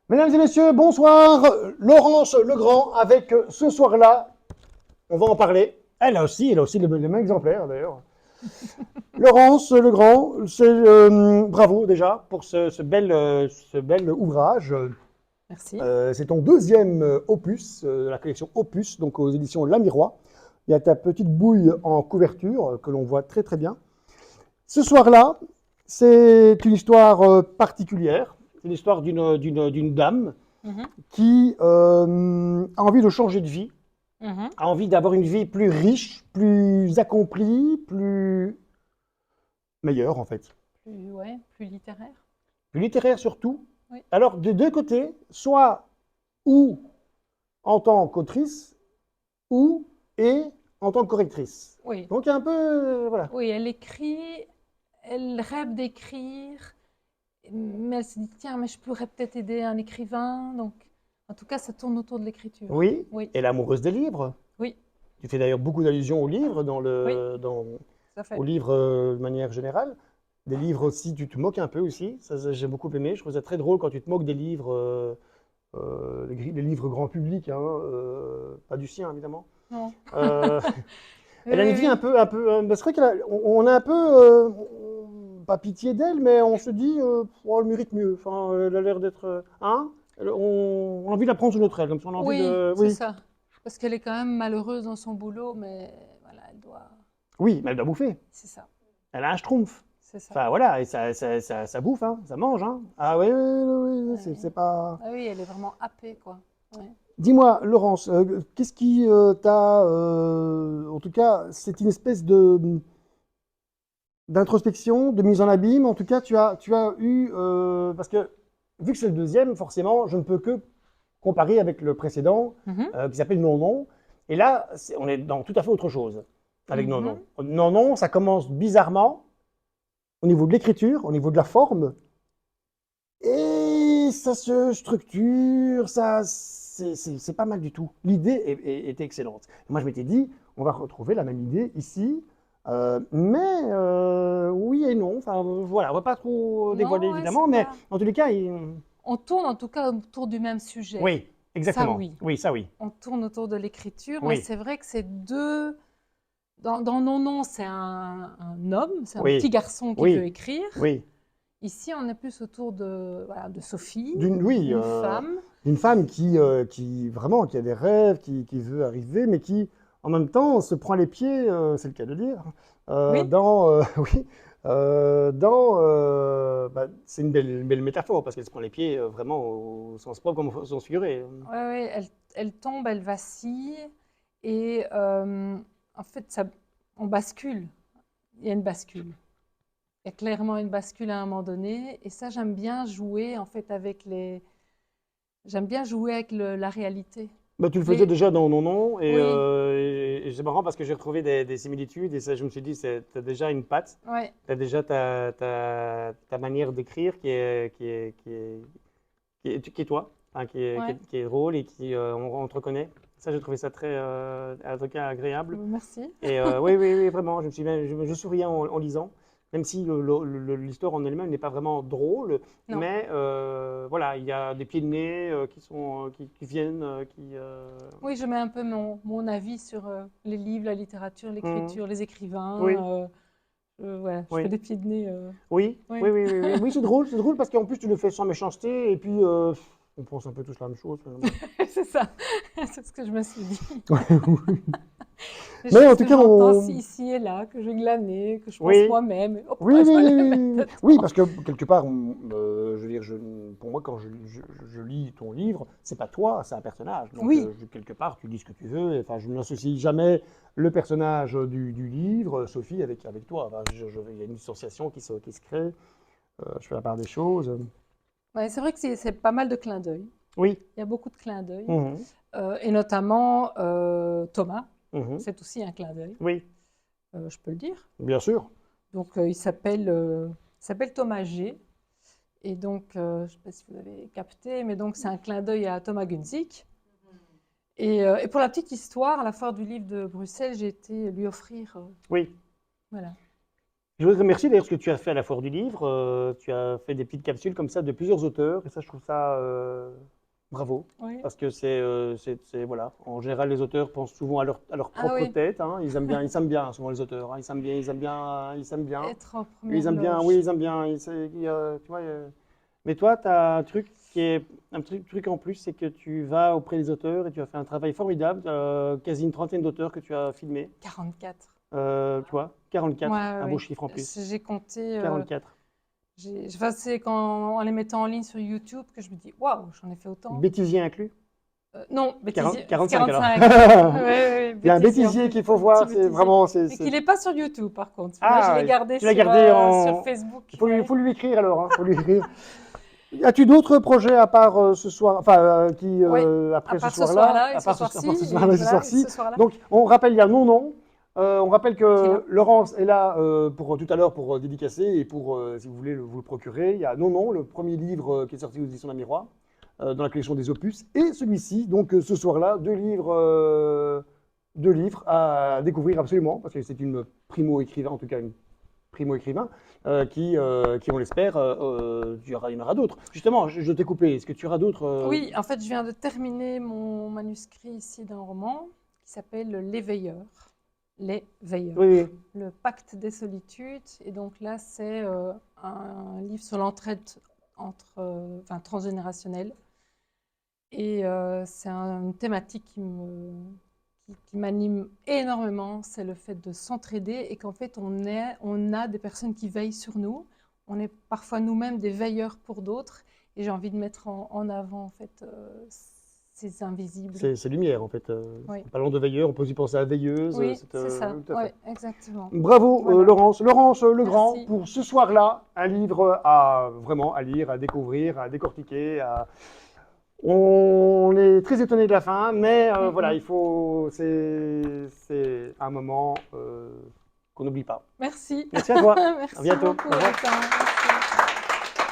Mesdames et messieurs, bonsoir. Laurence Legrand avec ce soir-là, on va en parler. Elle a aussi les mêmes exemplaires d'ailleurs. Laurence Legrand, bravo déjà pour ce bel ouvrage. Merci. C'est ton deuxième opus, la collection Opus, donc aux éditions Lamirois. Il y a ta petite bouille en couverture que l'on voit très très bien. Ce soir-là, c'est une histoire particulière. C'est l'histoire d'une dame Mhm, qui a envie de changer de vie, mhm. a envie d'avoir une vie plus riche, plus accomplie, plus meilleure en fait. Ouais, plus littéraire. Plus littéraire surtout. Oui, Alors de deux côtés, soit ou en tant qu'autrice, ou et en tant que correctrice. oui, Donc il y a un peu, voilà. oui, elle écrit, elle rêve d'écrire, mais elle se dit, tiens, mais je pourrais peut-être aider un écrivain. Donc, en tout cas, ça tourne autour de l'écriture. Oui, Oui, elle est amoureuse des livres. oui, Tu fais d'ailleurs beaucoup d'allusions aux livres oui, tout à aux fait. livres de manière générale. Des livres aussi, tu te moques un peu aussi. Ça, j'ai beaucoup aimé. Je trouve ça très drôle quand tu te moques des livres, les livres grand public, hein, pas du sien évidemment. Non. Euh, Oui, Elle a une oui, vie un oui. peu, c'est vrai on a un peu, pas pitié d'elle, mais on se dit, oh, elle mérite mieux. Enfin, elle a l'air d'être, hein. On a envie de la prendre sous notre aile, comme si on a envie Oui, de, c'est oui, ça. Parce qu'elle est quand même malheureuse dans son boulot, mais voilà, elle doit. oui, mais elle doit bouffer. C'est ça, Elle a un schtroumpf. c'est ça. Enfin voilà, et ça bouffe, hein, ça mange, hein. Ah oui, oui, oui, oui, c'est Ouais. pas. Ah oui, elle est vraiment happée, quoi. Ouais. Dis-moi, Laurence, qu'est-ce qui t'a, en tout cas, c'est une espèce de d'introspection, de mise en abîme. En tout cas, tu as eu, parce que vu que c'est le deuxième, forcément, je ne peux que comparer avec le précédent Mhm, qui s'appelle Non Non. Et là, on est dans tout à fait autre chose avec Non Non. mhm. Non Non, ça commence bizarrement au niveau de l'écriture, au niveau de la forme, et ça se structure, c'est pas mal du tout. L'idée était excellente. Moi, je m'étais dit, on va retrouver la même idée ici, mais oui et non. Enfin, voilà, on va pas trop dévoiler Non, ouais, c'est évidemment, mais pas. en tous les cas, On tourne en tout cas autour du même sujet. oui, Ça, exactement. oui. Oui, ça oui. On tourne autour de l'écriture, mais Oui, c'est vrai que c'est deux. Dans Non, non, c'est un homme, c'est un petit oui, garçon qui veut oui, écrire. oui. Ici, on est plus autour de, voilà, de Sophie, Oui, une femme. d'une femme qui vraiment qui a des rêves, qui veut arriver, mais qui en même temps se prend les pieds, c'est le cas de dire, Oui, dans oui, c'est une belle métaphore parce qu'elle se prend les pieds vraiment au sens propre comme au sens figuré. ouais, ouais, elle tombe, elle vacille. Et en fait, ça, on bascule. Il y a une bascule. Il y a clairement une bascule à un moment donné. Et ça, j'aime bien jouer en fait avec les. J'aime bien jouer avec la réalité. Bah, tu le faisais Les... déjà dans Non Non Oui, et c'est marrant parce que j'ai retrouvé des similitudes et ça je me suis dit tu as déjà une patte, ouais, tu as déjà ta manière d'écrire qui est toi, hein, ouais. qui est drôle et on te reconnaît. Ça, j'ai trouvé ça très en tout cas agréable. Merci. Et oui, oui, oui, vraiment, je souriais en lisant, même si l'histoire en elle-même n'est pas vraiment drôle, Non. mais voilà, il y a des pieds de nez qui viennent, Oui, je mets un peu mon avis sur les livres, la littérature, hum, l'écriture, les oui, écrivains. Voilà, je fais oui, des pieds de nez. oui, oui, Oui, oui, oui, oui, oui, c'est drôle parce qu'en plus tu le fais sans méchanceté et puis on pense un peu tous la même chose finalement. c'est ça. C'est ce que je me suis dit. Des Mais en choses tout que cas, j'entends ici et là, que j'ai glanées, que je pense oui, moi-même. Et hop, oui, je oui, les oui, mets oui, oui. Oui, dedans. parce que quelque part, je veux dire, pour moi, quand je lis ton livre, c'est pas toi, c'est un personnage. Donc, Oui, quelque part, tu dis ce que tu veux. Enfin, je n'associe jamais le personnage du livre, Sophie, avec toi. Enfin, il y a une dissociation qui se crée. Je fais la part des choses. ouais, c'est vrai que c'est pas mal de clins d'œil. Oui. Il y a beaucoup de clins d'œil. Mhm, Et notamment Thomas, mhm. c'est aussi un clin d'œil, Oui, je peux le dire. bien sûr. Donc, il s'appelle Thomas G. Et donc, je ne sais pas si vous avez capté, mais donc c'est un clin d'œil à Thomas Gunzig. Et pour la petite histoire, à la foire du livre de Bruxelles, j'ai été lui offrir, Oui. voilà, Je voudrais te remercier d'ailleurs ce que tu as fait à la Foire du Livre. Tu as fait des petites capsules comme ça de plusieurs auteurs et ça, je trouve ça bravo. Oui. Parce que voilà. En général, les auteurs pensent souvent à leur Ah propre oui, tête. Hein. Ils s'aiment bien souvent les auteurs. Hein. Ils s'aiment bien. être en Ils première aiment bien, oui, loge. ils aiment bien. Tu vois, mais toi, tu as un truc qui est un truc en plus, c'est que tu vas auprès des auteurs et tu as fait un travail formidable. Quasi une trentaine d'auteurs que tu as filmés. 44. Tu vois, 44, Ouais, un beau ouais, chiffre en ouais. plus. J'ai compté. 44. Enfin, c'est en les mettant en ligne sur YouTube que je me dis waouh, j'en ai fait autant. Bêtisier inclus? Non, bêtisier, 45 alors. 45. Oui, oui, Il y a un bêtisier en bêtisier plus. qu'il faut Petit voir, c'est bêtisier. vraiment. Mais qu'il n'est pas sur YouTube par contre. Là, je Ah, l'ai gardé tu l'as gardé sur en. Facebook. Faut Ouais. lui écrire alors, hein, faut lui écrire. As-tu d'autres projets à part ce soir, enfin, Ouais. À après ce part ce soir-là, soir-là et ce à part soir-ci, ce et soir-là, ce voilà, et soir-ci? ce soir-là, Donc, on rappelle, il y a Non Non. On rappelle qui est là. que Laurence est là pour tout à l'heure pour dédicacer et pour, si vous voulez, vous le procurer. Il y a Non Non, le premier livre qui est sorti aux éditions La Miroir, dans la collection des Opus, et celui-ci, donc ce soir-là, deux livres à découvrir absolument, parce que c'est une primo-écrivain, en tout cas une primo-écrivain, qui, on l'espère, il y en aura d'autres. Justement, je t'ai coupé, est-ce que tu auras d'autres Oui, en fait, je viens de terminer mon manuscrit ici d'un roman qui s'appelle Les Veilleurs. Les Veilleurs. Oui, oui. Le Pacte des Solitudes. Et donc là, c'est un livre sur l'entraide transgénérationnelle. Et c'est une thématique qui m'anime énormément, c'est le fait de s'entraider et qu'en fait, on a des personnes qui veillent sur nous. On est parfois nous-mêmes des veilleurs pour d'autres. Et j'ai envie de mettre en avant, en fait, ces invisibles. C'est lumière, en fait. Oui, En parlant de veilleur, on peut aussi penser à veilleuse. oui, c'est ça. Tout à Oui, fait. exactement. Bravo, Voilà. Laurence. Laurence Legrand, Merci. pour ce soir-là, un livre à vraiment à lire, à découvrir, à décortiquer. On est très étonné de la fin, mais voilà, c'est un moment qu'on n'oublie pas. Merci. Merci à toi. À Merci bientôt. beaucoup, Au revoir. Gaëtan. Merci.